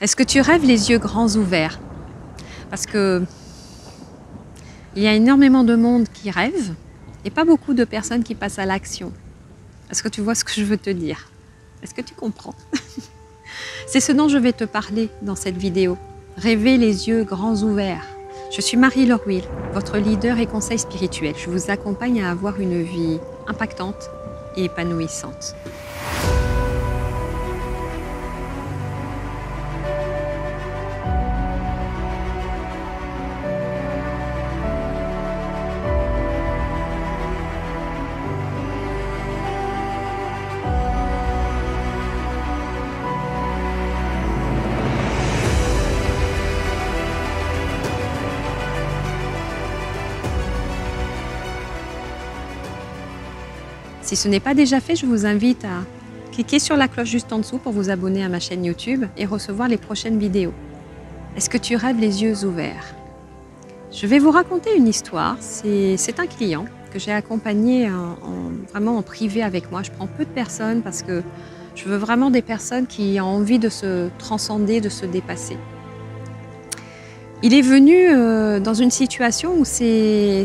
Est-ce que tu rêves les yeux grands ouverts? Parce que il y a énormément de monde qui rêve et pas beaucoup de personnes qui passent à l'action. Est-ce que tu vois ce que je veux te dire? Est-ce que tu comprends? C'est ce dont je vais te parler dans cette vidéo. Rêver les yeux grands ouverts. Je suis Marie-Laure Will, votre leader et conseil spirituel. Je vous accompagne à avoir une vie impactante et épanouissante. Si ce n'est pas déjà fait, je vous invite à cliquer sur la cloche juste en dessous pour vous abonner à ma chaîne YouTube et recevoir les prochaines vidéos. Est-ce que tu rêves les yeux ouverts? Je vais vous raconter une histoire. C'est un client que j'ai accompagné vraiment en privé avec moi. Je prends peu de personnes parce que je veux vraiment des personnes qui ont envie de se transcender, de se dépasser. Il est venu dans une situation où c'est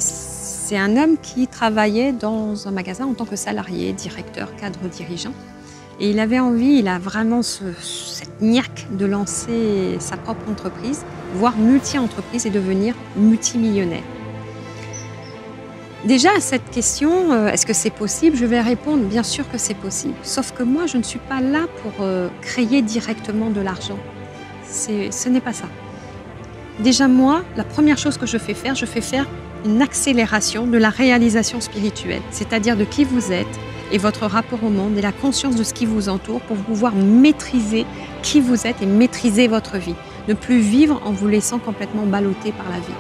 un homme qui travaillait dans un magasin en tant que salarié, directeur, cadre dirigeant. Et il avait envie, il a vraiment cette niaque de lancer sa propre entreprise, voire multi-entreprise et devenir multimillionnaire. Déjà à cette question, est-ce que c'est possible? Je vais répondre, bien sûr que c'est possible. Sauf que moi, je ne suis pas là pour créer directement de l'argent. Ce n'est pas ça. Déjà moi, la première chose que je fais faire une accélération de la réalisation spirituelle, c'est-à-dire de qui vous êtes et votre rapport au monde et la conscience de ce qui vous entoure pour pouvoir maîtriser qui vous êtes et maîtriser votre vie. Ne plus vivre en vous laissant complètement balloter par la vie.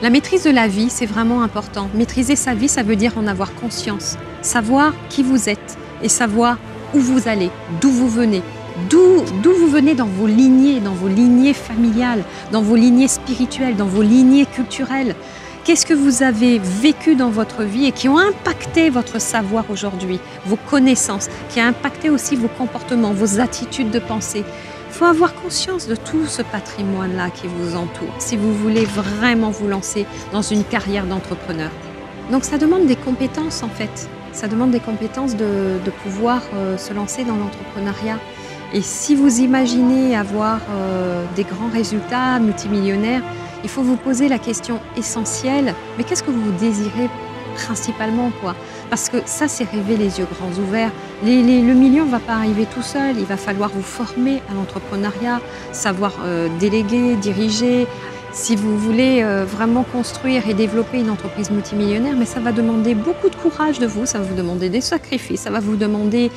La maîtrise de la vie, c'est vraiment important. Maîtriser sa vie, ça veut dire en avoir conscience, savoir qui vous êtes et savoir où vous allez, d'où vous venez. D'où vous venez dans vos lignées familiales, dans vos lignées spirituelles, dans vos lignées culturelles. Qu'est-ce que vous avez vécu dans votre vie et qui ont impacté votre savoir aujourd'hui, vos connaissances, qui a impacté aussi vos comportements, vos attitudes de pensée. Il faut avoir conscience de tout ce patrimoine-là qui vous entoure si vous voulez vraiment vous lancer dans une carrière d'entrepreneur. Donc ça demande des compétences en fait. Ça demande des compétences de pouvoir se lancer dans l'entrepreneuriat. Et si vous imaginez avoir des grands résultats multimillionnaires, il faut vous poser la question essentielle, mais qu'est-ce que vous désirez principalement quoi? Parce que ça, c'est rêver les yeux grands ouverts. Le million ne va pas arriver tout seul, il va falloir vous former à l'entrepreneuriat, savoir déléguer, diriger. Si vous voulez vraiment construire et développer une entreprise multimillionnaire, mais ça va demander beaucoup de courage de vous, ça va vous demander des sacrifices, ça va vous demander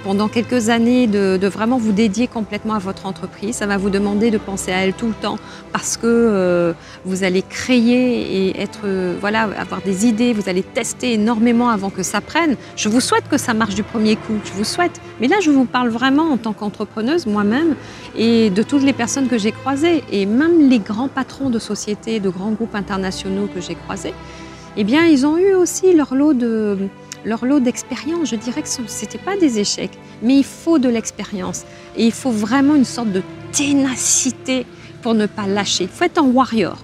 pendant quelques années de vraiment vous dédier complètement à votre entreprise, ça va vous demander de penser à elle tout le temps parce que vous allez créer et avoir des idées, vous allez tester énormément avant que ça prenne. Je vous souhaite que ça marche du premier coup, je vous souhaite. Mais là, je vous parle vraiment en tant qu'entrepreneuse moi-même et de toutes les personnes que j'ai croisées et même les grands patrons de sociétés, de grands groupes internationaux que j'ai croisés, eh bien, ils ont eu aussi leur lot d'expérience. Je dirais que ce n'était pas des échecs, mais il faut de l'expérience. Et il faut vraiment une sorte de ténacité pour ne pas lâcher. Il faut être un warrior.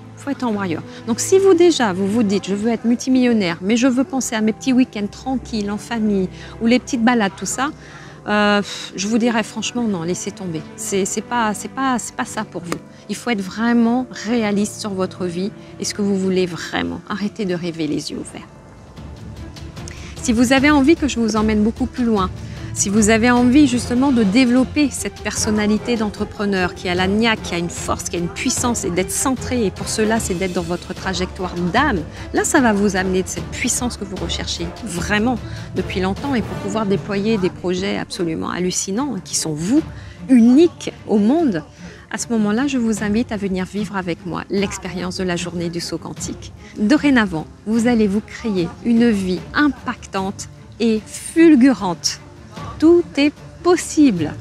Donc si vous vous dites, je veux être multimillionnaire, mais je veux penser à mes petits week-ends tranquilles, en famille, ou les petites balades, tout ça, je vous dirais franchement non, laissez tomber. C'est pas ça pour vous. Il faut être vraiment réaliste sur votre vie et ce que vous voulez vraiment. Arrêtez de rêver les yeux ouverts. Si vous avez envie que je vous emmène beaucoup plus loin, si vous avez envie justement de développer cette personnalité d'entrepreneur qui a la niaque, qui a une force, qui a une puissance et d'être centré, et pour cela c'est d'être dans votre trajectoire d'âme, là ça va vous amener de cette puissance que vous recherchez vraiment depuis longtemps et pour pouvoir déployer des projets absolument hallucinants qui sont vous, uniques au monde. À ce moment-là, je vous invite à venir vivre avec moi l'expérience de la journée du saut quantique. Dorénavant, vous allez vous créer une vie impactante et fulgurante. Tout est possible.